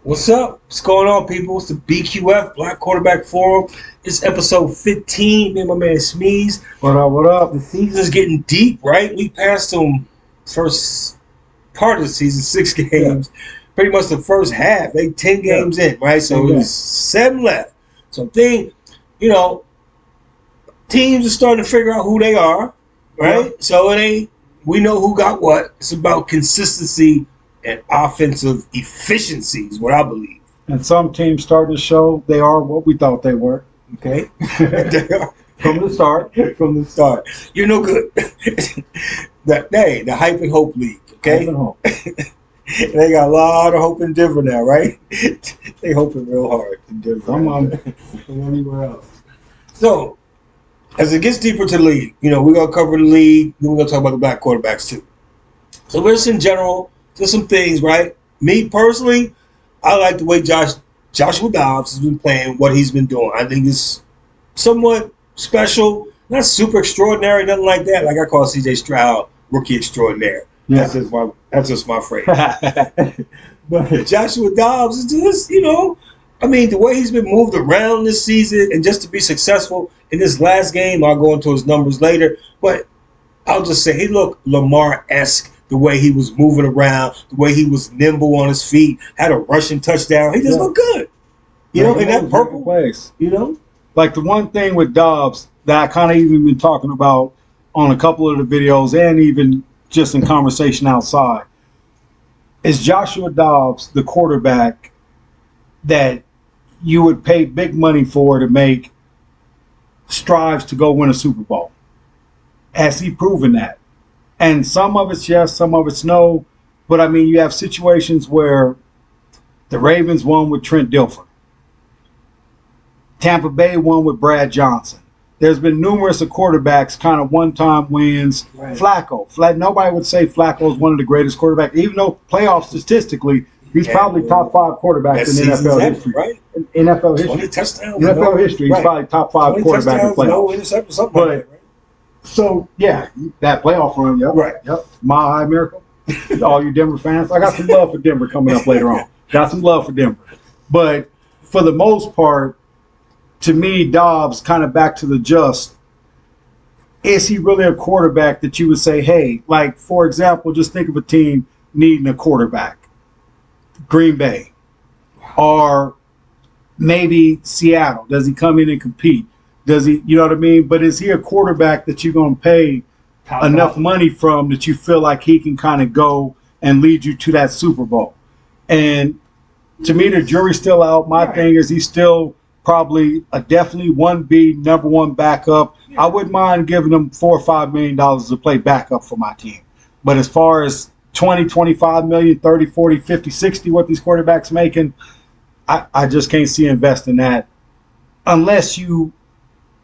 What's up? What's going on, people? It's the BQF Black Quarterback Forum. It's episode 15. Me and my man Smeeze. What up? What up? The season's getting deep, right? We passed them first part of the season, 6 games. Yeah. Pretty much the first half. They 10 games in, right? So it was 7 left. So teams are starting to figure out who they are, right? Yeah. So we know who got what. It's about consistency and offensive efficiency is what I believe. And some teams starting to show they are what we thought they were. Okay. From the start. From the start. You're no good. The Hype and Hope League. Okay. Hype and Hope. They got a lot of hope in Denver now, right? They hoping real hard in Denver. Come on. From anywhere else. So, as it gets deeper to the league, we're going to cover the league. Then we're going to talk about the black quarterbacks too. So, just in general, just some things, right? Me personally, I like the way Joshua Dobbs has been playing, what he's been doing. I think it's somewhat special, not super extraordinary, nothing like that. Like I call C.J. Stroud rookie extraordinaire. Yeah. That's just my phrase. But Joshua Dobbs is just, the way he's been moved around this season and just to be successful in this last game, I'll go into his numbers later, but I'll just say he looked Lamar-esque. The way he was moving around, the way he was nimble on his feet, had a rushing touchdown. He just looked good. In that purple place. Like the one thing with Dobbs that I kind of even been talking about on a couple of the videos and even just in conversation outside is Joshua Dobbs, the quarterback that you would pay big money for to make strives to go win a Super Bowl. Has he proven that? And some of it's yes, some of it's no. But, you have situations where the Ravens won with Trent Dilfer. Tampa Bay won with Brad Johnson. There's been numerous of quarterbacks, kind of one-time wins. Right. Flacco. Nobody would say Flacco is one of the greatest quarterbacks, even though playoff statistically, he's probably top 5 quarterbacks in NFL history. Right? In NFL history. 20 touchdowns. NFL history, he's probably top 5 quarterback in playoffs. No interception, something like that, right? So, yeah, that playoff run, yep. Right. Yep. Mile High Miracle. All you Denver fans. I got some love for Denver coming up later on. Got some love for Denver. But for the most part, to me, Dobbs, kind of back to the just, is he really a quarterback that you would say, hey, like, for example, just think of a team needing a quarterback. Green Bay. Or maybe Seattle. Does he come in and compete? Does he, you know what I mean? But is he a quarterback that you're going to pay enough money from that you feel like he can kind of go and lead you to that Super Bowl? And to me, the jury's still out. My thing is he's still probably a definitely 1B, number 1 backup. I wouldn't mind giving him $4 or $5 million to play backup for my team. But as far as 20, 25 million, 30, 40, 50, 60, what these quarterbacks making, I just can't see investing that unless you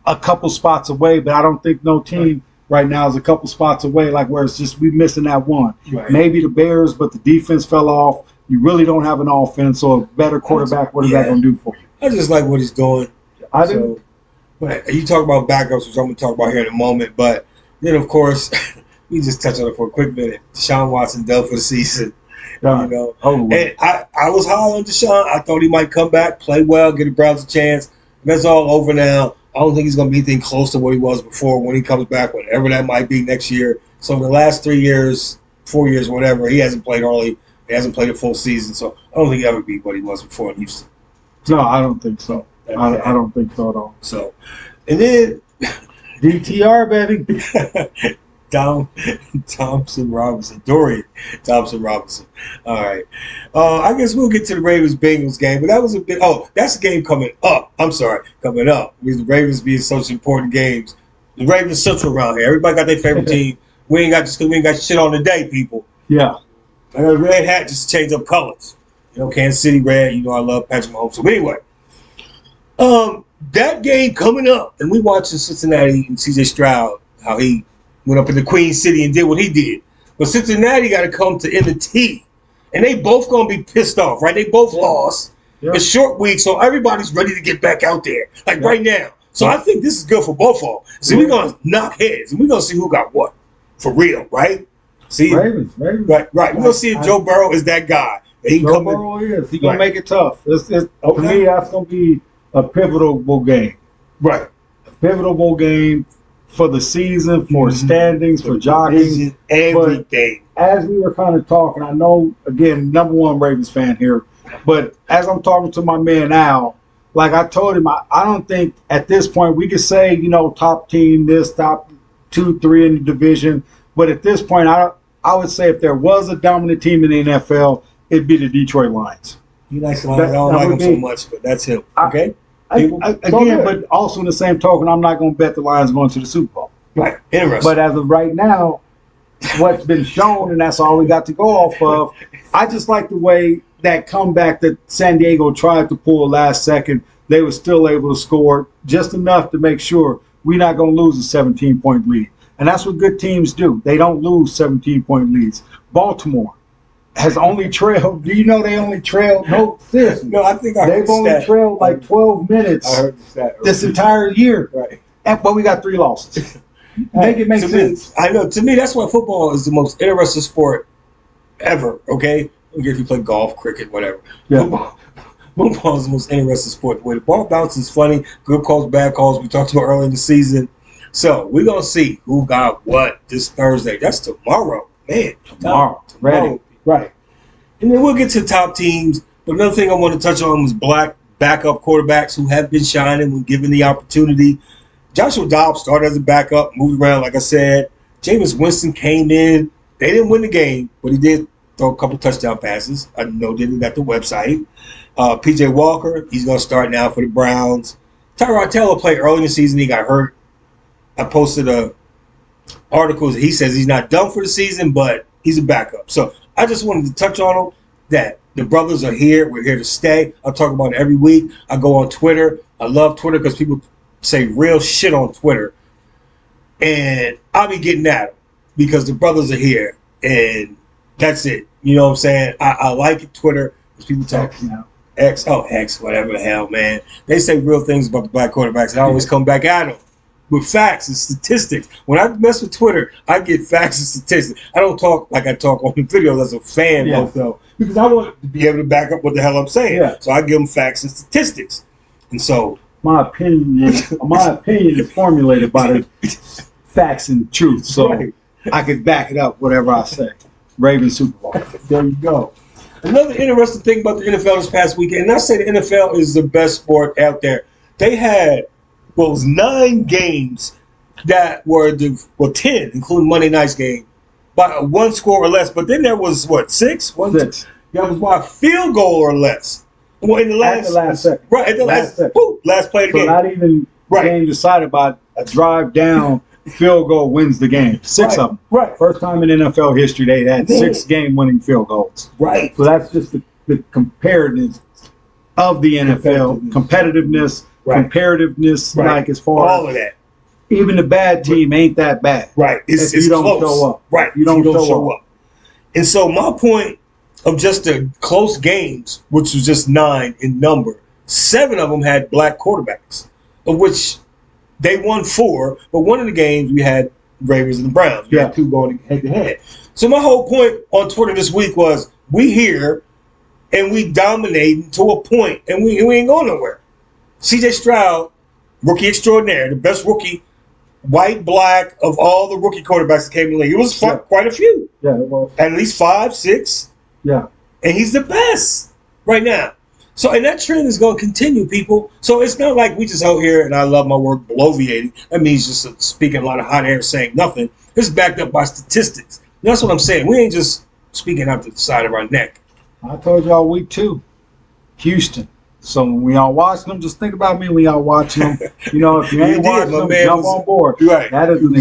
a couple spots away, but I don't think no team right now is a couple spots away, like where it's just we missing that one. Right. Maybe the Bears, but the defense fell off. You really don't have an offense, so a better quarterback, what is that going to do for you? I just like what he's doing. I do. But you talk about backups, which I'm going to talk about here in a moment, but then, of course, we just touch on it for a quick minute. Deshaun Watson done for the season. And I was high on Deshaun. I thought he might come back, play well, get the Browns a chance. That's all over now. I don't think he's going to be anything close to what he was before when he comes back, whatever that might be next year. So in the last 3 years, 4 years, whatever, he hasn't played early. He hasn't played a full season. So I don't think he'll ever be what he was before in Houston. No, I don't think so. I don't think so at all. So, and then DTR, baby. Thompson Robinson. Dorian Thompson Robinson. All right. I guess we'll get to the Ravens-Bengals game, but that was a bit. Oh, that's the game coming up. I'm sorry, coming up. Because the Ravens being such important games. The Ravens central around here. Everybody got their favorite team. We ain't got shit on the day, people. Yeah. I got a red hat just to change up colors. Kansas City red. I love Patrick Mahomes. So anyway, that game coming up, and we watching Cincinnati and C.J. Stroud, how he went up in the Queen City and did what he did. But Cincinnati got to come to M&T, and they both going to be pissed off, right? They both lost. Yeah. It's short week, so everybody's ready to get back out there, right now. So I think this is good for both of them. So we're going to knock heads, and we're going to see who got what. For real, right? See, Ravens. Right. We're going to see if Joe Burrow is that guy. He Joe Burrow is. He's going to make it tough. To me, that's going to be a pivotal game. Right. A pivotal game for the season, for standings, for jockeying, everything. But as we were kind of talking, I know, again, number one Ravens fan here, but as I'm talking to my man Al, like I told him, I don't think at this point we could say, top team, this, top 2, 3 in the division. But at this point, I would say if there was a dominant team in the NFL, it'd be the Detroit Lions. He likes the Lions. I don't like him so much, but that's him. Okay? Again, but also in the same token, I'm not going to bet the Lions going to the Super Bowl. Right. Interesting. But as of right now, what's been shown, and that's all we got to go off of, I just like the way that comeback that San Diego tried to pull last second, they were still able to score just enough to make sure we're not going to lose a 17-point lead. And that's what good teams do. They don't lose 17-point leads. Baltimore has only trailed. Do you know they only trailed? No, seriously. No, I think they've only trailed like 12 minutes. I heard the stat this entire year. Right. But we got 3 losses. Make it make sense. I know. To me, that's why football is the most interesting sport ever. Okay, I don't care if you play golf, cricket, whatever. Yeah. Football is the most interesting sport. The way the ball bounces, funny, good calls, bad calls. We talked about earlier in the season. So we're gonna see who got what this Thursday. That's tomorrow, man. Tomorrow. Ready. Right. And then we'll get to top teams. But another thing I want to touch on was black backup quarterbacks who have been shining when given the opportunity. Joshua Dobbs started as a backup, moved around, like I said. Jameis Winston came in. They didn't win the game, but he did throw a couple touchdown passes. I noted it at the website. P.J. Walker, he's going to start now for the Browns. Tyrod Taylor played early in the season. He got hurt. I posted a article. He says he's not done for the season, but he's a backup. So I just wanted to touch on him, that the brothers are here. We're here to stay. I talk about it every week. I go on Twitter. I love Twitter because people say real shit on Twitter. And I'll be getting at them because the brothers are here. And that's it. You know what I'm saying? I like it, Twitter, because people talk. X, whatever the hell, man. They say real things about the black quarterbacks, and I always come back at them with facts and statistics. When I mess with Twitter, I get facts and statistics. I don't talk like I talk on the videos as a fan, though, because I want to be able to back up what the hell I'm saying. Yeah. So I give them facts and statistics. And so my opinion is formulated by the facts and truth. So I can back it up, whatever I say. Ravens Super Bowl. There you go. Another interesting thing about the NFL this past weekend, and I say the NFL is the best sport out there. They had, it was 9 games that were 10, including Monday night's game, by 1 score or less. But then there was, 6? 6. That was by a field goal or less. Well, in the last second. Right, at the last play of the game. So not even game decided by a drive down. Field goal wins the game. 6 of them. Right. First time in NFL history they had 6 game-winning field goals. Right. So that's just the comparative of the NFL. Competitiveness, comparativeness, like as far all of that. Even the bad team ain't that bad. Right. It's you don't close. show up. Right. You don't show up. And so my point of just the close games, which was just 9 in number, 7 of them had black quarterbacks, of which they won 4, but one of the games we had Ravens and the Browns. We had 2 going head-to-head. So my whole point on Twitter this week was we here and we dominating to a point, and we ain't going nowhere. C.J. Stroud, rookie extraordinaire, the best rookie, white, black, of all the rookie quarterbacks that came in the league. It was quite a few. Yeah, it was. At least 5, 6. Yeah. And he's the best right now. So, and that trend is going to continue, people. So it's not like we just out here, and I love my word, bloviating. That means just speaking a lot of hot air, saying nothing. It's backed up by statistics. And that's what I'm saying. We ain't just speaking out the side of our neck. I told y'all week 2, Houston. So when we all watching them, just think about me when y'all watching them. You know, if you ain't watching them, jump on board. Right. That is an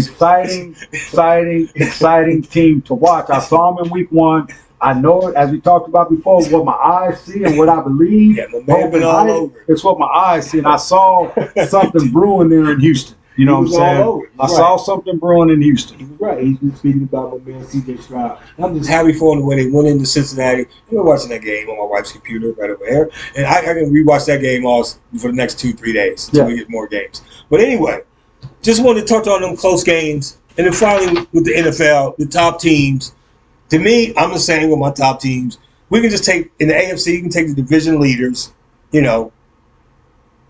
exciting team to watch. I saw them in week 1. I know it, as we talked about before, what my eyes see and what I believe. Yeah, my man been all over. It's what my eyes see, and I saw something brewing there in Houston. You know what I'm saying? I saw something brewing in Houston. He was right. He's been speaking about my man C.J. Stroud. I'm just happy for him when they went into Cincinnati. I've been watching that game on my wife's computer right over there, and I can rewatch that game all for the next 2-3 days until we get more games. But anyway, just wanted to touch on them close games, and then finally with the NFL, the top teams. To me, I'm the same with my top teams. we can just take in the AFC. You can take the division leaders, you know,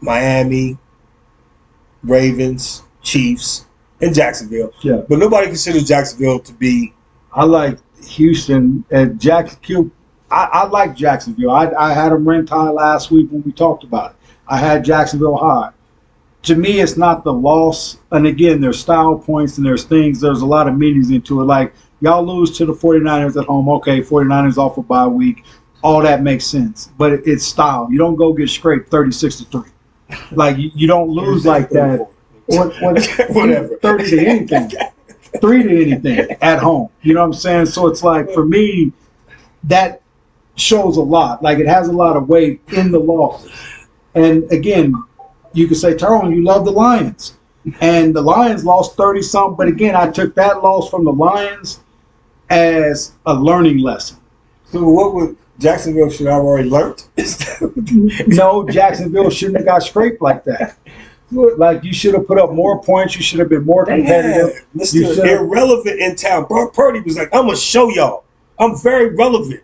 Miami, Ravens, Chiefs, and Jacksonville. Yeah. But nobody considers Jacksonville to be. I like Houston and Jacksonville. I like Jacksonville. I had them rent high last week when we talked about it. I had Jacksonville high. To me, it's not the loss. And again, there's style points and there's things. There's a lot of meanings into it. Like, y'all lose to the 49ers at home. Okay, 49ers off a bye week. All that makes sense. But it's style. You don't go get scraped 36-3. Like, you don't lose like that. Whatever. 30 to anything. 3 to anything at home. You know what I'm saying? So it's like, for me, that shows a lot. Like, it has a lot of weight in the losses. And again, you could say, Tyrone, you love the Lions. And the Lions lost 30-something. But again, I took that loss from the Lions as a learning lesson. So what would Jacksonville should have already learned? No, Jacksonville shouldn't have got scraped like that. Like, you should have put up more points. You should have been more competitive. Mr. Irrelevant in town. Brock Purdy was like, I'm going to show y'all. I'm very relevant.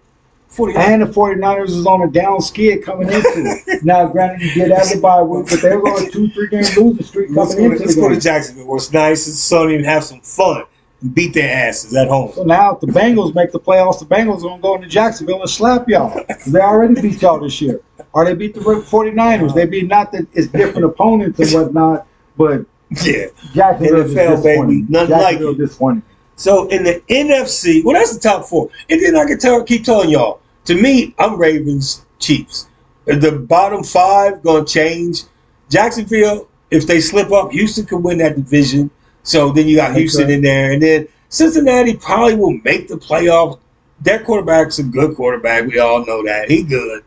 And the 49ers is on a down skid coming into it. Now, granted, you get out of the bye week, but they were on a 2-3 game losing streak coming into it. Let's go to Jacksonville where it's nice and sunny and have some fun and beat their asses at home. So now if the Bengals make the playoffs, the Bengals are going to go into Jacksonville and slap y'all. They already beat y'all this year. Or they beat the 49ers. They beat, not that it's different opponents and whatnot, but yeah, Jacksonville NFL, baby, nothing like it. Disappointing. So in the NFC, well, that's the top 4. And then I can keep telling y'all, to me, I'm Ravens, Chiefs. The bottom 5 going to change. Jacksonville, if they slip up, Houston could win that division. So then you got Houston in there. And then Cincinnati probably will make the playoffs. Their quarterback's a good quarterback. We all know that. He good.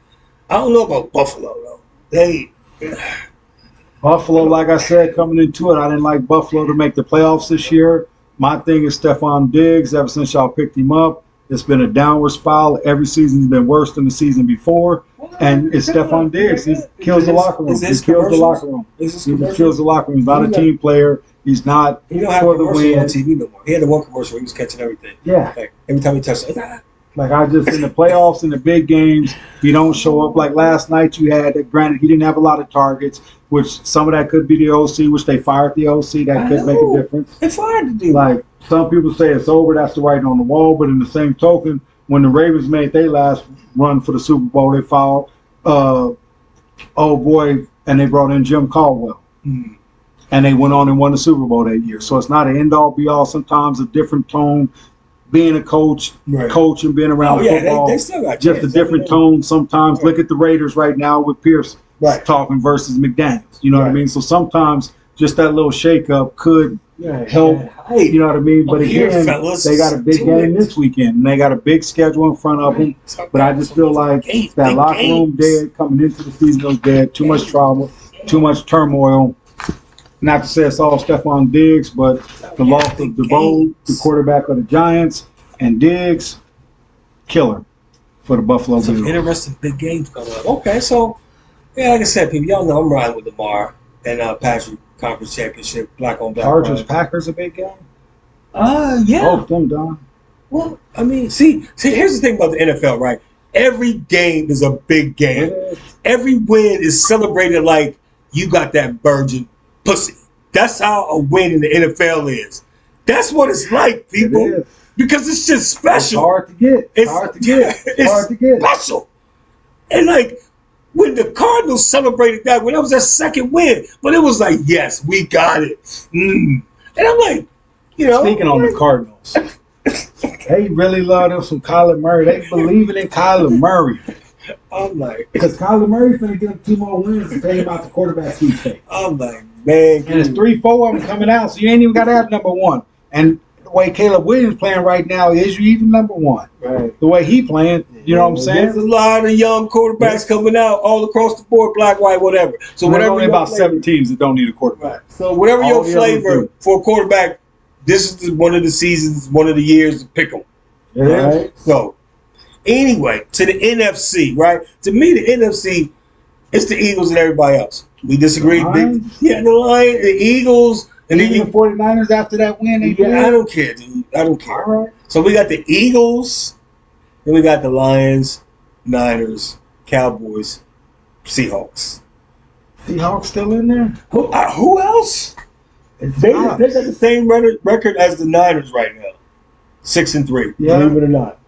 I don't know about Buffalo, though. Buffalo, like I said, coming into it, I didn't like Buffalo to make the playoffs this year. My thing is Stephon Diggs. Ever since y'all picked him up, it's been a downward spiral. Every season's been worse than the season before. And it's Stephon Diggs. He kills the locker room. He kills the locker room. He kills the locker room. He's not a team player. He's not for the win. On TV no more. He had the one commercial where he was catching everything. Yeah. Like, every time he touched it. Like, I just, in the playoffs, in the big games, he don't show up. Like last night you had, granted, he didn't have a lot of targets, which some of that could be the OC, which they fired the OC. That could make a difference. They fired the dude. Like, some people say it's over, that's the writing on the wall, but in the same token, when the Ravens made their last run for the Super Bowl, they fouled, and they brought in Jim Caldwell. Mm. And they went on and won the Super Bowl that year. So it's not an end-all, be-all. Sometimes a different tone. Being a coach and being around football, they still got just a different tone sometimes. Look at the Raiders right now with Pierce talking versus McDaniels. You know what I mean? So sometimes just that little shake-up could help. You know what I mean? But again, they got a big game this weekend, and they got a big schedule in front of them. But I just feel like that locker room dead coming into the season was dead. Too much trauma, too much turmoil. Not to say it's all Stephon Diggs, but the loss of DeVoe, the quarterback of the Giants, and Diggs, killer for the Buffalo Bills. Interesting big games coming up. Okay, so, yeah, like I said, people, y'all know I'm riding with Lamar and Patrick Conference Championship, black on black. Chargers, Packers a big game? Yeah. Both them done. Well, I mean, see, here's the thing about the NFL, right? Every game is a big game. Every win is celebrated like you got that virgin pussy. That's how a win in the NFL is. That's what it's like, people. Because it's just special. It's hard to get. It's hard to get. Special. And like when the Cardinals celebrated that, when that was their second win, but it was like, yes, we got it. And I'm like, you know. Speaking on the Cardinals, they really love them some Kyler Murray. They believing in Kyler Murray. I'm like, because Kyler Murray's going to give them 2 more wins and pay him out the quarterback sweepstakes. I'm like, man. And it's 3-4 of them coming out, so you ain't even got to have number 1. And the way Caleb Williams playing right now, is you even number 1? Right. The way he playing, you know what I'm saying? There's a lot of young quarterbacks coming out all across the board, black, white, whatever. So whatever. Only about 7 teams that don't need a quarterback. Right. So whatever all your flavor for a quarterback, this is one of the seasons, one of the years to pick them. Yeah. Right. So. Anyway, to the NFC, right? To me, the NFC, it's the Eagles and everybody else. We disagree. The Lions, the Eagles. And then the 49ers after that win. I don't care, dude. I don't care. All right. So we got the Eagles, then we got the Lions, Niners, Cowboys, Seahawks. Seahawks still in there? Who else? They got the same record as the Niners right now. 6-3. Yeah. Believe it or not.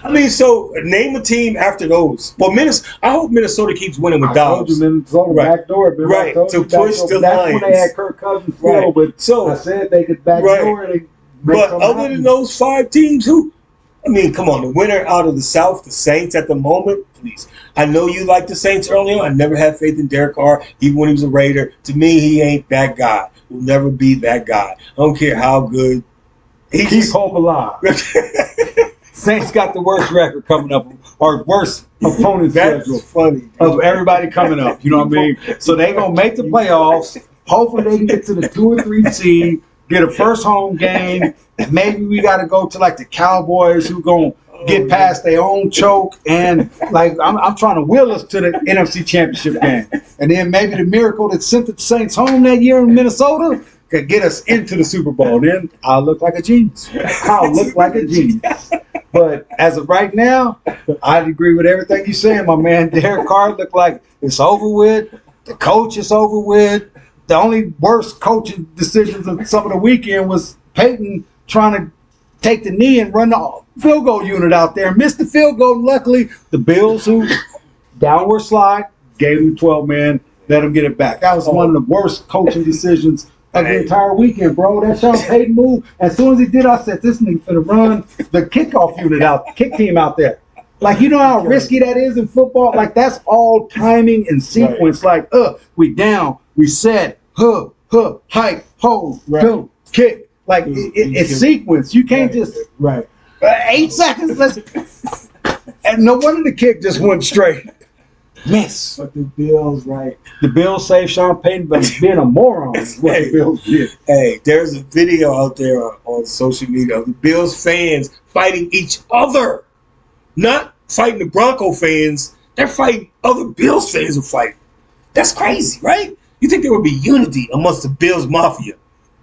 I mean, so name a team after those. Well, I hope Minnesota keeps winning with Dobbs. I told you Minnesota backdoor. Right, to push the Lions. That's when they had Kirk Cousins still, but so, I said they could backdoor it. But other than those 5 teams, I mean, come on, the winner out of the South, the Saints at the moment, please. I know you like the Saints early on. I never had faith in Derek Carr, even when he was a Raider. To me, he ain't that guy. He'll never be that guy. I don't care how good. Keep hope alive. Saints got the worst record coming up, or worst opponent schedule funny, of everybody coming up. You know what I mean? So they gonna make the playoffs. Hopefully they can get to the 2 or 3 seed, get a first home game. Maybe we got to go to like the Cowboys, who gonna get past their own choke, and like I'm trying to will us to the NFC Championship game, and then maybe the miracle that sent the Saints home that year in Minnesota could get us into the Super Bowl. Then I'll look like a genius. I'll look like a genius. But as of right now, I agree with everything you're saying, my man. Derek Carr looked like it's over with. The coach is over with. The only worst coaching decisions of some of the weekend was Peyton trying to take the knee and run the field goal unit out there. Missed the field goal. And luckily, the Bills, who downward slide, gave him 12-man, let him get it back. That was one of the worst coaching decisions of the entire weekend, bro. That Sean Payton move. As soon as he did, I said, this nigga finna run the kickoff unit out, kick team out there. Like, you know how risky that is in football? Like, that's all timing and sequence. Like, we down, we set, hike, hold, go, kick. Like, it's sequence. You can't just 8 seconds. And no wonder the kick just went straight. Miss. But the Bills, the Bills saved Sean Payton, but being a moron is what the Bills did. Hey, there's a video out there on social media of the Bills fans fighting each other. Not fighting the Bronco fans. They're fighting other Bills fans who fight. That's crazy, right? You think there would be unity amongst the Bills Mafia.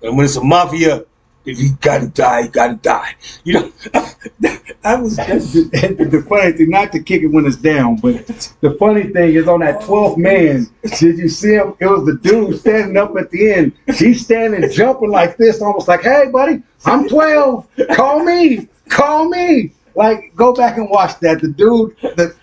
And when it's a mafia, if you gotta die, you gotta die. You know, the funny thing, not to kick it when it's down, but the funny thing is on that 12th man, did you see him? It was the dude standing up at the end. He's standing jumping like this, almost like, hey, buddy, I'm 12. Call me. Like, go back and watch that. The dude,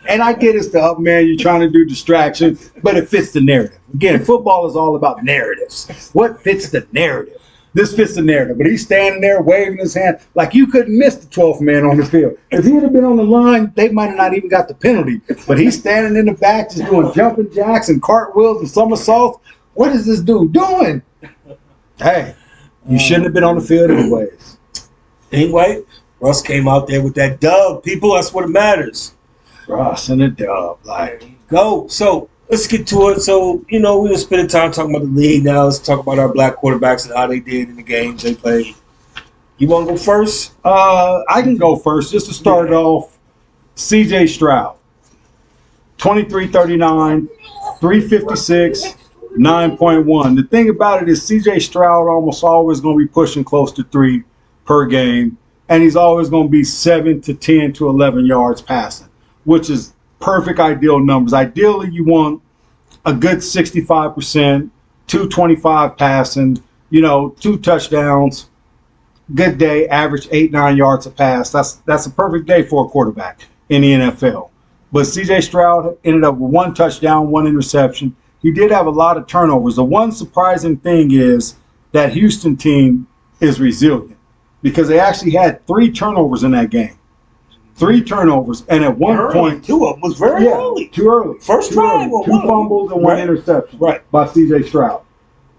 and I get it's the up man, you're trying to do distraction, but it fits the narrative. Again, football is all about narratives. What fits the narrative? This fits the narrative, but he's standing there waving his hand like you couldn't miss the 12th man on the field. If he would have been on the line, they might have not even got the penalty. But he's standing in the back just doing jumping jacks and cartwheels and somersaults. What is this dude doing? Hey, you shouldn't have been on the field anyways. Anyway, Russ came out there with that dub. People, that's what matters. Russ and a dub. Like, go. So, let's get to it. So, you know, we were spending time talking about the league. Now let's talk about our black quarterbacks and how they did in the games they played. You want to go first? I can go first. Just to start it off, C.J. Stroud, 23-39, 356, 9.1. The thing about it is C.J. Stroud almost always going to be pushing close to 3 per game, and he's always going to be 7 to 10 to 11 yards passing, which is perfect ideal numbers. Ideally, you want a good 65%, 225 passing, 2 touchdowns, good day, average 8-9 yards a pass. That's a perfect day for a quarterback in the NFL. But C.J. Stroud ended up with 1 touchdown, 1 interception. He did have a lot of turnovers. The one surprising thing is that Houston team is resilient because they actually had 3 turnovers in that game. 3 turnovers, and at one point, 2 of them was very early. Too early. First drive, 2 fumbles and 1 interception by C.J. Stroud.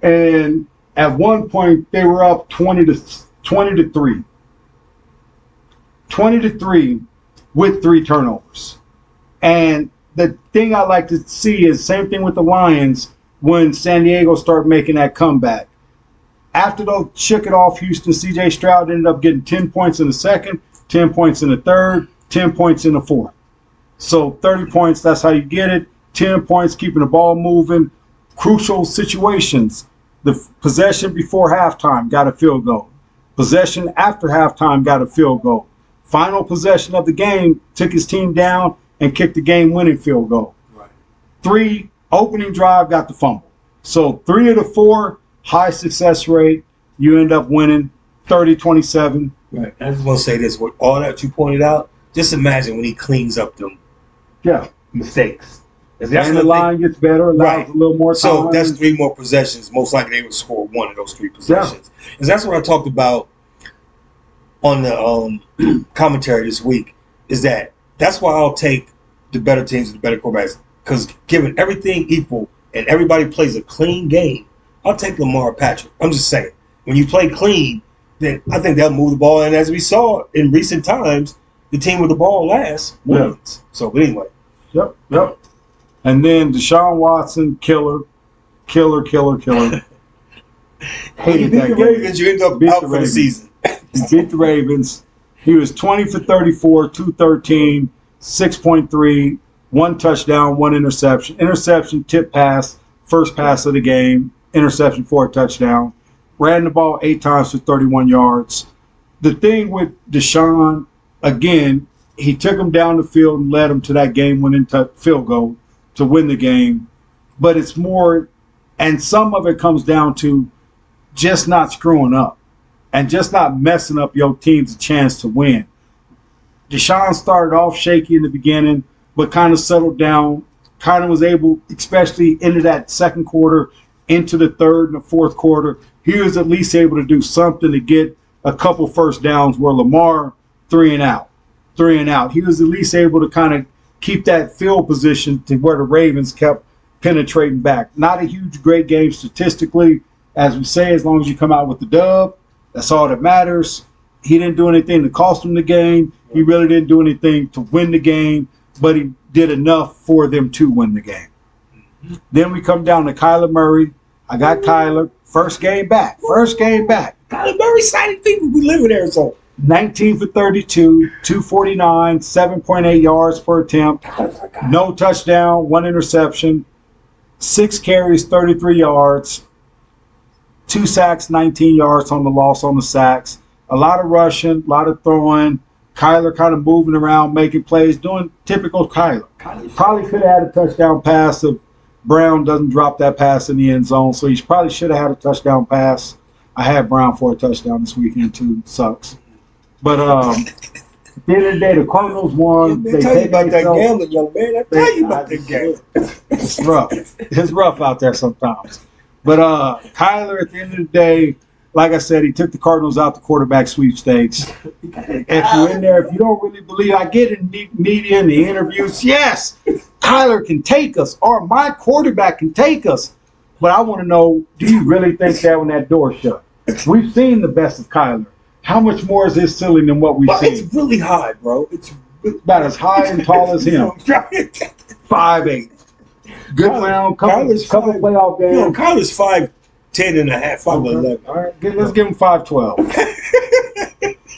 And at one point, they were up 20 to 3. 20 to 3 with 3 turnovers. And the thing I like to see is same thing with the Lions when San Diego started making that comeback. After they shook it off Houston, C.J. Stroud ended up getting 10 points in the second, 10 points in the third, 10 points in the fourth. So 30 points, that's how you get it. 10 points, keeping the ball moving. Crucial situations. The possession before halftime got a field goal. Possession after halftime got a field goal. Final possession of the game took his team down. and kicked the game-winning field goal. Right. 3, opening drive, got the fumble. So 3 of the 4, high success rate. You end up winning 30-27. Right. I just want to say this: with all that you pointed out, just imagine when he cleans up them mistakes. And the line gets better, allows a little more time. So that's 3 more possessions. Most likely they would score 1 of those 3 possessions. And that's what I talked about on the commentary this week, is that's why I'll take the better teams and the better quarterbacks. Because given everything equal and everybody plays a clean game, I'll take Lamar Patrick. I'm just saying. When you play clean, then I think they'll move the ball. And as we saw in recent times, the team with the ball last wins. So, but anyway. Yep. And then Deshaun Watson, killer. Hated you beat the Ravens, you end up out for the season. He beat the Ravens. He was 20 for 34, 213, 6.3, 1 touchdown, 1 interception. Interception, tip pass, first pass of the game. Interception for a touchdown. Ran the ball 8 times for 31 yards. The thing with Deshaun, again, he took him down the field and led him to that game-winning field goal to win the game. But it's more, and some of it comes down to just not screwing up and just not messing up your team's chance to win. Deshaun started off shaky in the beginning, but kind of settled down, kind of was able, especially into that second quarter, into the third and the fourth quarter, he was at least able to do something to get a couple first downs where Lamar 3 and out. He was at least able to kind of keep that field position to where the Ravens kept penetrating back. Not a huge, great game statistically. As we say, as long as you come out with the dub, that's all that matters. He didn't do anything to cost him the game. He really didn't do anything to win the game, but he did enough for them to win the game. Then we come down to Kyler Murray. I got Kyler. First game back. Kyler Murray sighted people. We live in Arizona. 19 for 32, 249, 7.8 yards per attempt. No touchdown, 1 interception, 6 carries, 33 yards, 2 sacks, 19 yards on the loss on the sacks. A lot of rushing, a lot of throwing. Kyler kind of moving around, making plays, doing typical Kyler. Probably could have had a touchdown pass if Brown doesn't drop that pass in the end zone. So he probably should have had a touchdown pass. I had Brown for a touchdown this weekend too. Sucks. But at the end of the day, the Cardinals won. I tell you about that gambling, young man. I tell you about that game. It's rough. It's rough out there sometimes. But Kyler, at the end of the day, like I said, he took the Cardinals out the quarterback sweepstakes. If you're in there, if you don't really believe, I get in the media and the interviews, yes, Kyler can take us, or my quarterback can take us. But I want to know, do you really think that when that door shut? We've seen the best of Kyler. How much more is his ceiling than what we've seen? It's really high, bro. It's about as high and tall as him. 5'8". Good round, couple playoff games. No, Kyler's 5'10" and a half, 5'11". All right, let's give him 5'12".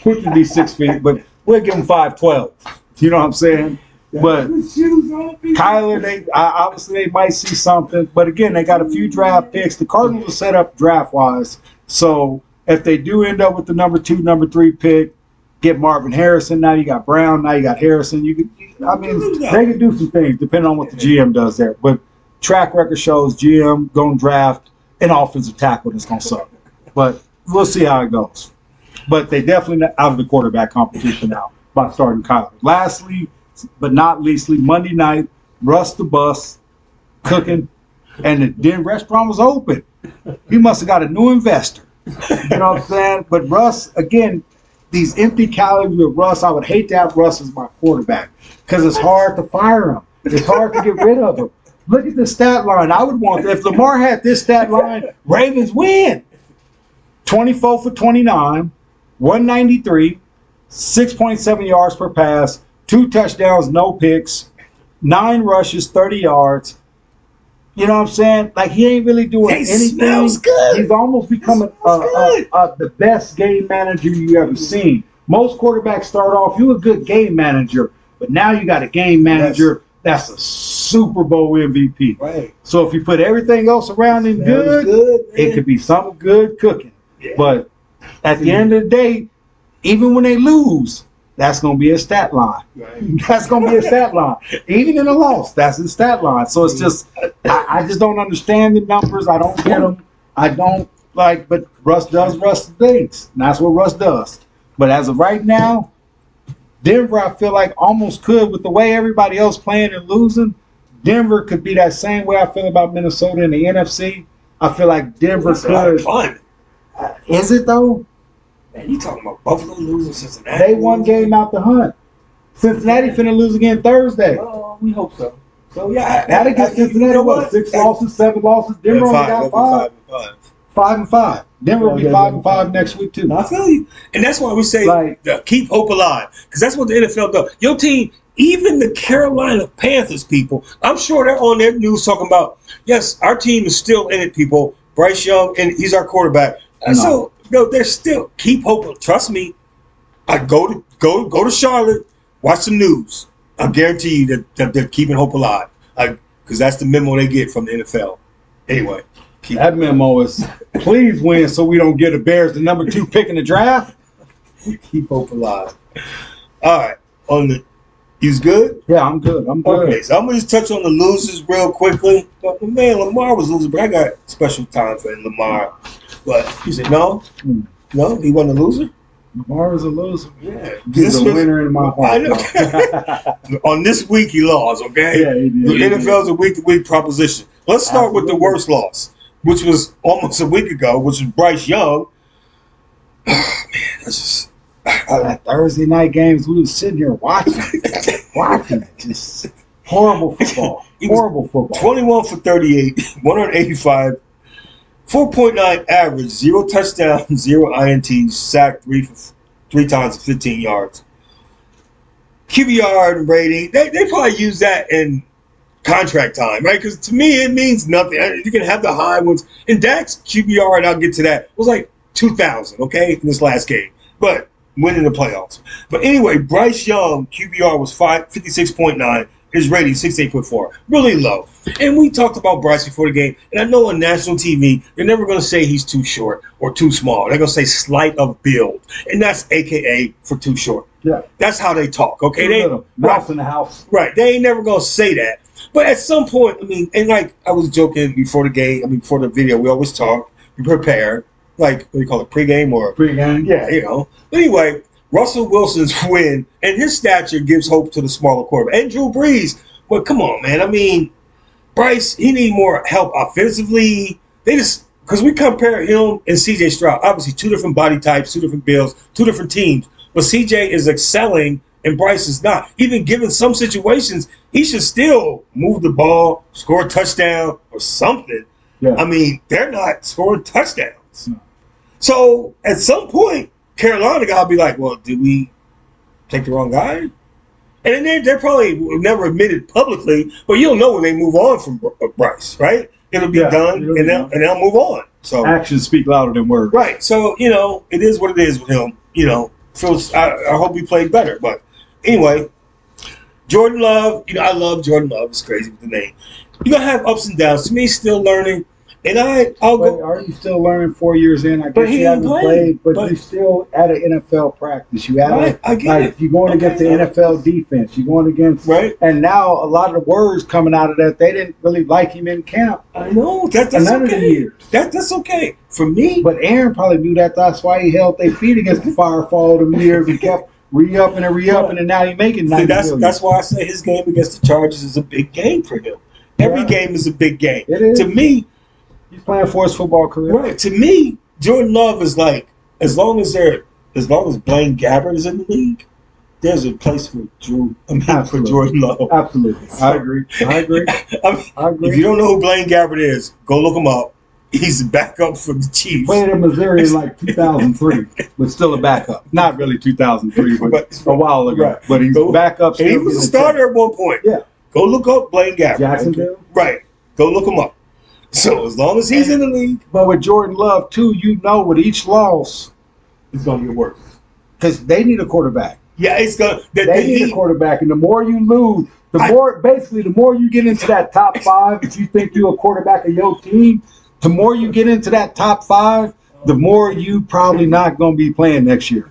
Which would be 6 feet, but we'll give him 5'12". You know what I'm saying? But Kyler, obviously they might see something. But again, they got a few draft picks. The Cardinals are set up draft-wise. So if they do end up with the number 2, number 3 pick, get Marvin Harrison. Now you got Brown. Now you got Harrison. They can do some things depending on what the GM does there. But track record shows GM going to draft an offensive tackle that's going to suck. But we'll see how it goes. But they definitely out of the quarterback competition now by starting Kyler. Lastly, but not leastly, Monday night, Russ the Bus cooking, and the Den restaurant was open. He must have got a new investor. You know what I'm saying? But Russ, again, these empty calories with Russ, I would hate to have Russ as my quarterback because it's hard to fire him. It's hard to get rid of him. Look at the stat line. I would want, if Lamar had this stat line, Ravens win. 24 for 29, 193, 6.7 yards per pass, 2 touchdowns, no picks, 9 rushes, 30 yards. You know what I'm saying? Like, he ain't really doing anything. Smells good. He's almost becoming the best game manager you ever seen. Most quarterbacks start off, you're a good game manager, but now you got a game manager that's a Super Bowl MVP. Right. So if you put everything else around him good, it could be some good cooking. Yeah. But at the end of the day, even when they lose, that's going to be a stat line. Right. That's going to be a stat line. Even in a loss, that's a stat line. So it's just, I just don't understand the numbers. I don't get them. I don't like, but Russ does Russ things. And that's what Russ does. But as of right now, Denver, I feel like almost could, with the way everybody else playing and losing, Denver could be that same way I feel about Minnesota in the NFC. I feel like Denver could. Fun. Is it though? Man, you talking about Buffalo losing Cincinnati? They one game out the hunt. Cincinnati finna lose again Thursday. Oh, we hope so. So yeah, That against Cincinnati, what? 6 losses, 7 losses. Denver only got 5. 5-5. Denver will be 5-5 next week too. I feel you, and that's why we say keep hope alive, because that's what the NFL does. Your team, even the Carolina Panthers people, I'm sure they're on their news talking about, yes, our team is still in it. People, Bryce Young, and he's our quarterback. So they're still keep hope. Trust me, I go to Charlotte, watch the news. I guarantee you that they're keeping hope alive, because that's the memo they get from the NFL. Anyway. That memo is, please win so we don't get the Bears the number 2 pick in the draft. Keep hope alive. All right. He's good? Yeah, I'm good. I'm good. Okay, so I'm going to just touch on the losers real quickly. But, man, Lamar was losing, but I got special time for Lamar. But you said no? No, he wasn't a loser? Lamar is a loser. Yeah. He's a winner in my heart. I know. On this week, he lost, okay? Yeah, he did. The NFL is a week-to-week proposition. Let's start with the worst loss, which was almost a week ago, which was Bryce Young. Oh, man, that's just... That Thursday night games, we was sitting here watching it. Just horrible football. Horrible football. 21 for 38, 185, 4.9 average, 0 touchdowns, 0 INTs, sacked three times for 15 yards. QBR rating, they probably use that in contract time, right? Because to me, it means nothing. You can have the high ones. And Dak's QBR, and I'll get to that, was like 2,000, okay, in this last game. But winning the playoffs. But anyway, Bryce Young, QBR was 56.9. His rating, 68.4. Really low. And we talked about Bryce before the game. And I know on national TV, they're never going to say he's too short or too small. They're going to say slight of build. And that's AKA for too short. Yeah. That's how they talk, okay? Mouse in the house. Right. They ain't never going to say that. But at some point, I mean, and like I was joking before the game, before the video, we always talk, we prepare. Like, what do you call it, pregame or? Pregame. Yeah, you know. But anyway, Russell Wilson's win and his stature gives hope to the smaller quarterback. And Drew Brees, but come on, man. I mean, Bryce, he need more help offensively. Because we compare him and C.J. Stroud. Obviously, 2 different body types, 2 different builds, 2 different teams. But C.J. is excelling and Bryce is not. Even given some situations, he should still move the ball, score a touchdown or something. Yeah. I mean, they're not scoring touchdowns. No. So at some point, Carolina got to be like, well, did we take the wrong guy? And then they're probably never admitted publicly, but you'll know when they move on from Bryce, right? It'll be done, and they'll move on. So actions speak louder than words. Right. So, you know, it is what it is with him. You know, I hope he played better. But anyway, Jordan Love, you know, I love Jordan Love. It's crazy with the name. You're going to have ups and downs. To me, still learning. And I'll go. Are you still learning 4 years in? I guess you haven't played, but you're still at an NFL practice. You have I get it. You're going against the NFL defense. You're going against And now a lot of the words coming out of that, they didn't really like him in camp. I know that's none of the years. That's okay for me. But Aaron probably knew that. That's why he held their feet against the fire for all them years. He kept re-upping and now he's making 90 million. That's why I say his game against the Chargers is a big game for him. Every game is a big game. It is. To me. He's playing for his football career. Right. To me, Jordan Love is like, as long as Blaine Gabbert is in the league, there's a place for for Jordan Love. Absolutely. I agree. I agree. If you don't know who Blaine Gabbert is, go look him up. He's a backup for the Chiefs. Played in Missouri in like 2003, but still a backup. Not really 2003, but a while ago. Right. But he's backup. And he was a starter at one point. Yeah. Go look up Blaine Gabbert. Jacksonville? Okay? Right. Go look him up. So as long as he's in the league. But with Jordan Love, too, you know with each loss, it's going to get worse. Because they need a quarterback. Yeah, it's going to. They need a quarterback. And the more you lose, the more you get into that top 5, if you think you're a quarterback of your team, the more you get into that top 5, the more you probably not going to be playing next year.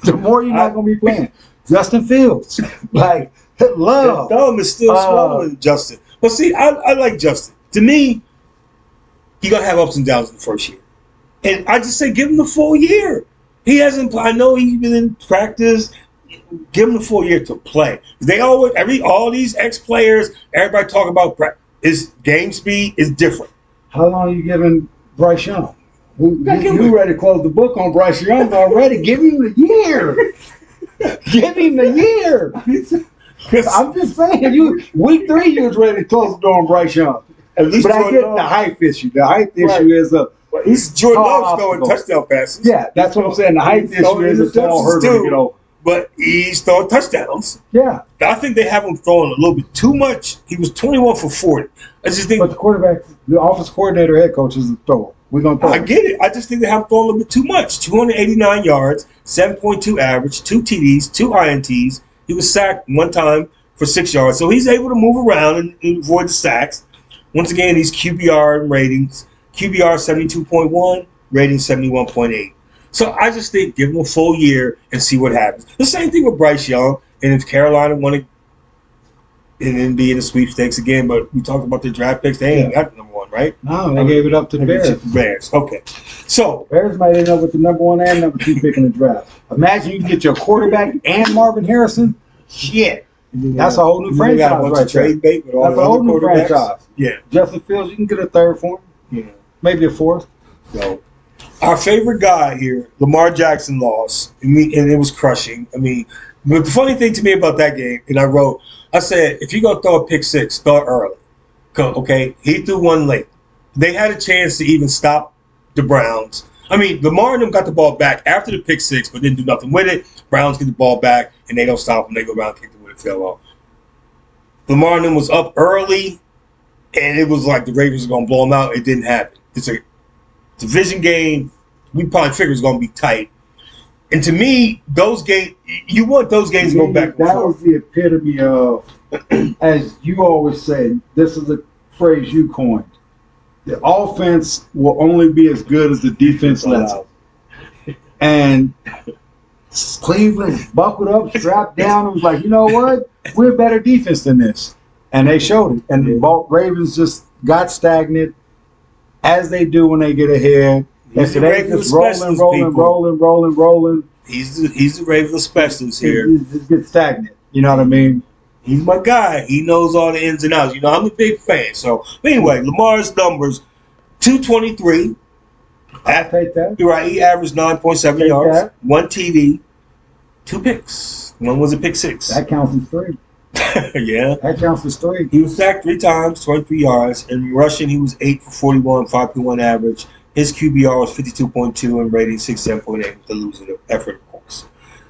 The more you're not going to be playing. Justin Fields. Like, love. The thumb is still swollen, Justin. But see, I like Justin. To me, he gonna have ups and downs in the first year, and I just say give him the full year. He hasn't. I know he's been in practice. Give him the full year to play. They always all these ex-players. Everybody talk about his game speed is different. How long are you giving Bryce Young? You ready to close the book on Bryce Young already? Give him the year. Give him the year. I'm just saying, week 3 you was ready to close the door on Bryce Young. At least but I get the hype issue. The hype issue is he's Jordan Love throwing touchdown passes. Yeah, that's what I'm saying. The hype issue is a tall hurdle to get over. But he's throwing touchdowns. Yeah. I think they have him throwing a little bit too much. He was 21 for 40. I just think. But the quarterback, the offensive coordinator, head coach is a thrower. We're going to throw. I get it. I just think they have him throwing a little bit too much. 289 yards, 7.2 average, 2 TDs, 2 INTs. He was sacked one time for 6 yards. So he's able to move around and avoid the sacks. Once again, these QBR ratings. QBR 72.1, rating 71.8. So I just think give him a full year and see what happens. The same thing with Bryce Young. And if Carolina wanted and then be in the sweepstakes again, but we talked about the draft picks, they ain't got the number 1, right? No, they gave it up to the Bears. Okay. So Bears might end up with the number 1 and number 2 pick in the draft. Imagine you can get your quarterback and Marvin Harrison. Shit. That's a whole new franchise right trade bait with all That's a whole new franchise. Yeah. Justin Fields, you can get a 3rd for him. Yeah. Maybe a 4th. So our favorite guy here, Lamar Jackson, lost, and it was crushing. I mean, but the funny thing to me about that game, and I said, if you're going to throw a pick 6, throw it early. Okay? He threw one late. They had a chance to even stop the Browns. I mean, Lamar and them got the ball back after the pick 6, but didn't do nothing with it. Browns get the ball back, and they don't stop them. They go around and kick it when it fell off. Lamar and them was up early, and it was like the Ravens were going to blow them out. It didn't happen. It's a division game. We probably figured it was going to be tight. And to me, those games, you want those games to go back and forth. That was the epitome of, as you always say, this is a phrase you coined. The offense will only be as good as the defense lets it. And Cleveland buckled up, strapped down, and was like, you know what? We're a better defense than this. And they showed it. And the Ravens just got stagnant, as they do when they get ahead. He's the Ravens rolling. He's the Ravens specialist here. He just gets stagnant. You know what I mean? He's my guy. He knows all the ins and outs. You know, I'm a big fan. So, but anyway, Lamar's numbers, 223. I'll take that. You're right. He averaged 9.7 yards, 1 TD, 2 picks. One was a pick 6. That counts as 3. Yeah. That counts as 3. He was sacked 3 times, 23 yards. And rushing, he was 8 for 41, 5.1 average. His QBR was 52.2 and rating 67.8 with the losing effort, of course.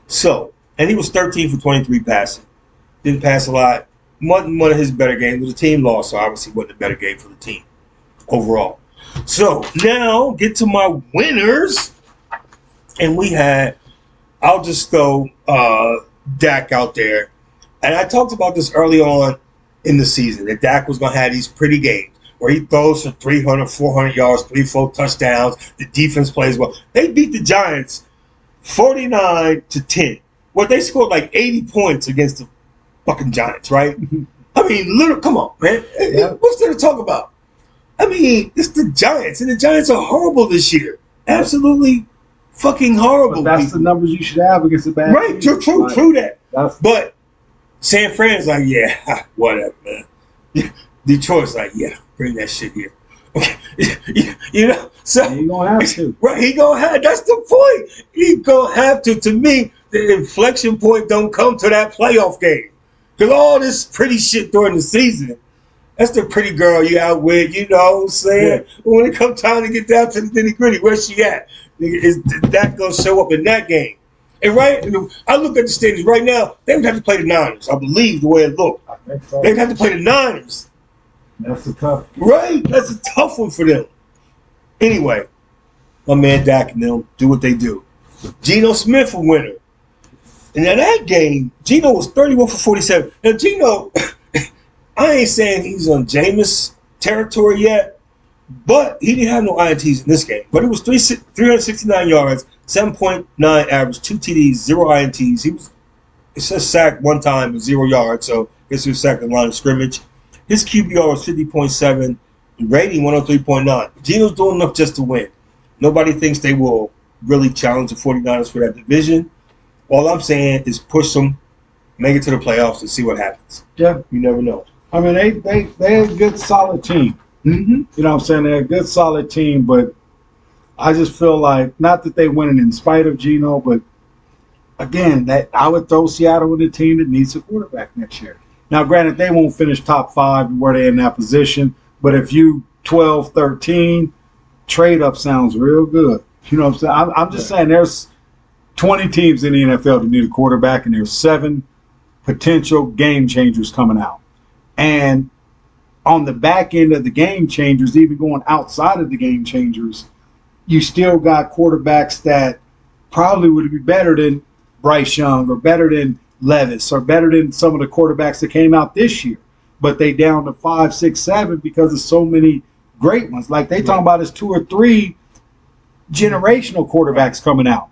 So, and he was 13 for 23 passing. Didn't pass a lot. Wasn't one of his better games. The team lost, so obviously wasn't a better game for the team overall. So, now get to my winners. And we had, I'll just throw Dak out there. And I talked about this early on in the season, that Dak was going to have these pretty games where he throws for 300, 400 yards, 3-4 touchdowns. The defense plays well. They beat the Giants 49-10. Well, they scored like 80 points against the fucking Giants, right? I mean, come on, man. Yeah. What's there to talk about? I mean, it's the Giants, and the Giants are horrible this year. Absolutely fucking horrible. But that's the numbers you should have against the bad team. Right, true that. But San Fran's like, yeah, whatever, man. Detroit's like, yeah, bring that shit here. Okay. You know, so he gonna have to. Right, he gonna have. That's the point. He gonna have to. To me, the inflection point don't come to that playoff game, because all this pretty shit during the season, that's the pretty girl you out with. You know what I'm saying? Yeah. But when it comes time to get down to the nitty gritty, where's she at? Is that gonna show up in that game? And right, I look at the standings right now. They would have to play the Niners. I believe the way it looked. I think so. They would have to play the Niners. That's a tough. Right, that's a tough one for them. Anyway, my man Dak and them do what they do. Geno Smith a winner. And in that game, Geno was 31 for 47. Now Geno, I ain't saying he's on Jameis territory yet, but he didn't have no INTs in this game. But it was 369 yards, 7.9 average, 2 TDs, 0 INTs. it says sacked one time with 0 yards, so I guess he was sacked at the line of scrimmage. His QBR was 50.7, rating 103.9. Geno's doing enough just to win. Nobody thinks they will really challenge the 49ers for that division. All I'm saying is push them, make it to the playoffs, and see what happens. Yeah. You never know. I mean, they're a good, solid team. Mm-hmm. You know what I'm saying? They're a good, solid team, but I just feel like, not that they winning in spite of Geno, but again, that I would throw Seattle in the team that needs a quarterback next year. Now, granted, they won't finish top 5 where they're in that position, but if you 12, 13, trade up sounds real good. You know what I'm saying? I'm just saying there's 20 teams in the NFL that need a quarterback, and there's 7 potential game changers coming out. And on the back end of the game changers, even going outside of the game changers, you still got quarterbacks that probably would be better than Bryce Young or better than Levis or better than some of the quarterbacks that came out this year. But they down to 5, 6, 7 because of so many great ones. Like they talking about is 2 or 3 generational quarterbacks coming out.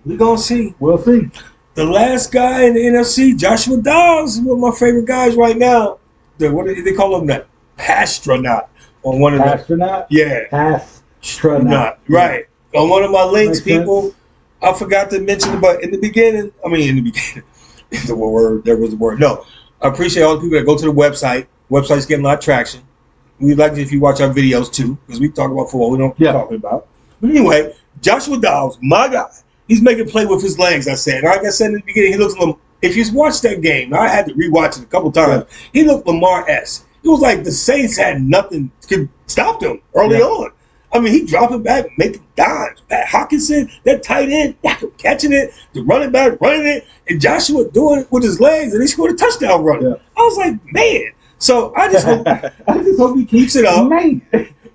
We're going to see. We'll see. The last guy in the NFC, Joshua Dobbs, is one of my favorite guys right now. What do they call him? That Pastronaut on one of the Astronaut? Yeah. Astronaut. Right. On one of my links, Makes people, sense. I forgot to mention it, but in the beginning, there was a word. No. I appreciate all the people that go to the website. Website's getting a lot of traction. We'd like it if you watch our videos too, because we talk about football. We don't talk about. But anyway, Joshua Dobbs, my guy, he's making play with his legs, I said. Like I said in the beginning, he looks a little, if you watch that game, I had to rewatch it a couple times. Yeah. He looked Lamar-esque. It was like the Saints had nothing could stop them early on. I mean, he dropping back, making dimes. Pat Hockenson, that tight end, catching it, the running back running it, and Joshua doing it with his legs, and he scored a touchdown running. Yeah. I was like, man. So I just hope he keeps it up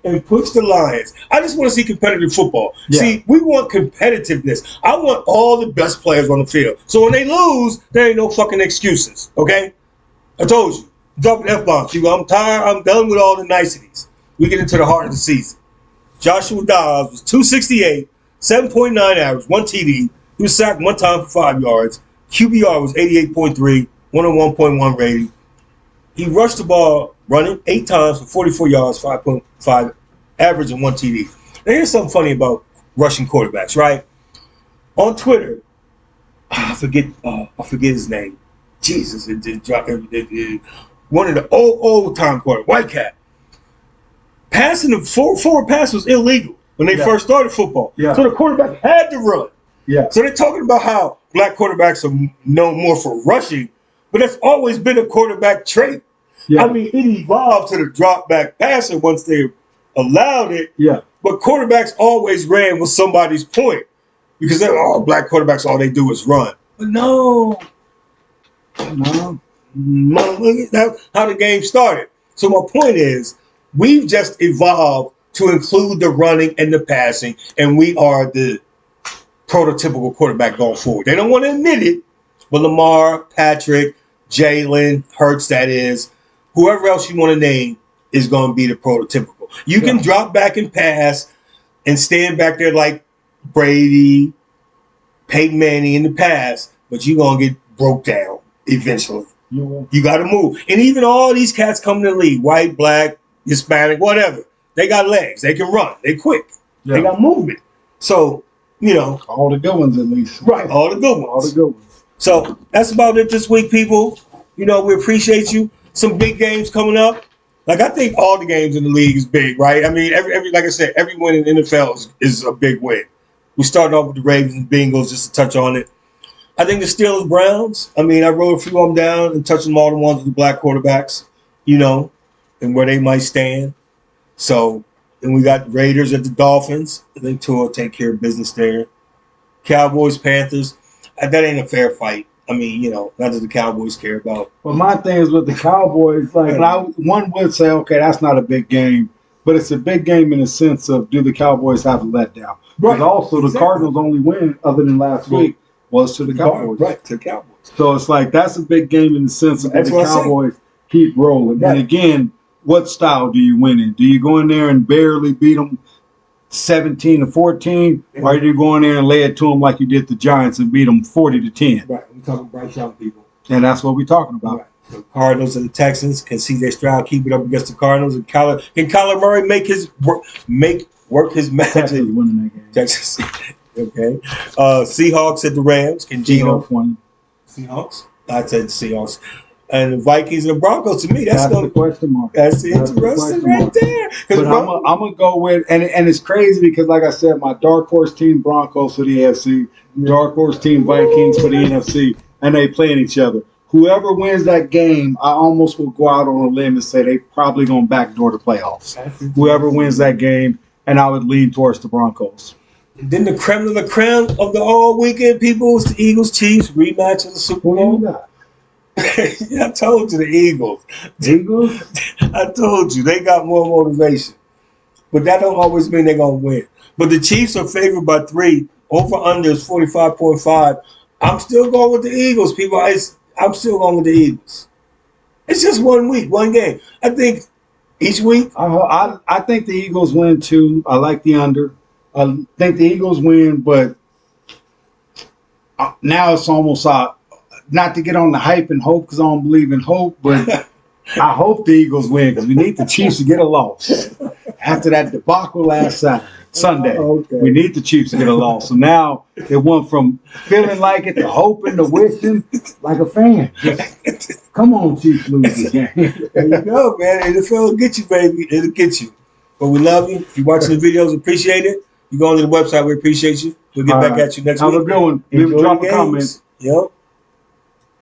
and push the Lions. I just want to see competitive football. Yeah. See, we want competitiveness. I want all the best players on the field. So when they lose, there ain't no fucking excuses, okay? I told you. Dropping F-bombs. I'm tired. I'm done with all the niceties. We get into the heart of the season. Joshua Dobbs was 268, 7.9 average, 1 TD. He was sacked 1 time for 5 yards. QBR was 88.3, 101.1 rating. He rushed the ball running 8 times for 44 yards, 5.5 average, and 1 TD. Now, here's something funny about rushing quarterbacks, right? On Twitter, I forget his name. Jesus, it did drop. One of the old time quarterbacks, Whitecat. Passing the forward pass was illegal when they first started football. Yeah. So the quarterback had to run. Yeah. So they're talking about how black quarterbacks are known more for rushing, but that's always been a quarterback trait. Yeah. I mean, it evolved to the drop back passing once they allowed it. Yeah. But quarterbacks always ran with somebody's point because they're all black quarterbacks. All they do is run. But no. That's how the game started. So my point is, we've just evolved to include the running and the passing, and we are the prototypical quarterback going forward. They don't want to admit it, but Lamar, Patrick, Jalen, Hurts, that is, whoever else you want to name is going to be the prototypical. You can drop back and pass and stand back there like Brady, Peyton Manning in the past, but you're going to get broke down eventually. You got to move. And even all these cats coming to the league, white, black, Hispanic, whatever, they got legs. They can run. They quick. Yeah. They got movement. So, all the good ones at least. Right, all the good ones. All the good ones. So that's about it this week, people. We appreciate you. Some big games coming up. Like, I think all the games in the league is big, right? I mean, every like I said, every win in the NFL is a big win. We started off with the Ravens and Bengals, just to touch on it. I think the Steelers, Browns, I wrote a few of them down and touched them all the ones with the black quarterbacks, and where they might stand. So, then we got Raiders at the Dolphins. I think Tua will take care of business there. Cowboys, Panthers. That ain't a fair fight. Not that the Cowboys care about. Well, my thing is with the Cowboys, one would say, okay, that's not a big game, but it's a big game in the sense of, do the Cowboys have a letdown? Right. But also, the Cardinals' only win, other than last week, was to the Cowboys. Right, to the Cowboys. So it's like, that's a big game in the sense of the Cowboys keep rolling. Right. And again, what style do you win in? Do you go in there and barely beat them 17-14, or are you going in and lay it to them like you did the Giants and beat them 40-10? Right. We're talking Bryce Young, people. And that's what we're talking about. Right. The Cardinals and the Texans can see their Stroud keep it up against the Cardinals, and can Kyler Murray work his magic? Texas winning that game. Texas. Okay. Seahawks at the Rams. Can Geno Seahawks? I said Seahawks. And the Vikings and the Broncos. To me, that's the question mark. That's interesting right there. But I'm gonna go with and it's crazy because, like I said, my dark horse team Broncos for the AFC, dark horse team Vikings for the NFC, and they playing each other. Whoever wins that game, I almost will go out on a limb and say they probably gonna backdoor the playoffs. Whoever wins that game, and I would lean towards the Broncos. And then the creme de la creme of the all weekend, people, is the Eagles Chiefs rematch of the Super Bowl. Yeah, I told you the Eagles. Eagles? I told you they got more motivation, but that don't always mean they're gonna win. But the Chiefs are favored by 3. Over under is 45.5. I'm still going with the Eagles, people. I'm still going with the Eagles. It's just 1 week, 1 game. I think each week. I think the Eagles win too. I like the under. I think the Eagles win, but now it's almost not to get on the hype and hope because I don't believe in hope, but I hope the Eagles win because we need the Chiefs to get a loss after that debacle last Sunday. Okay. We need the Chiefs to get a loss. So now it went from feeling like it to hoping to wishing like a fan. Just, come on, Chiefs, lose this game. There you go, man. NFL will get you, baby. It'll get you. But we love you. If you're watching the videos, appreciate it. You go on to the website, we appreciate you. We'll get back at you next week. Have a good one. Drop a comment. Yep.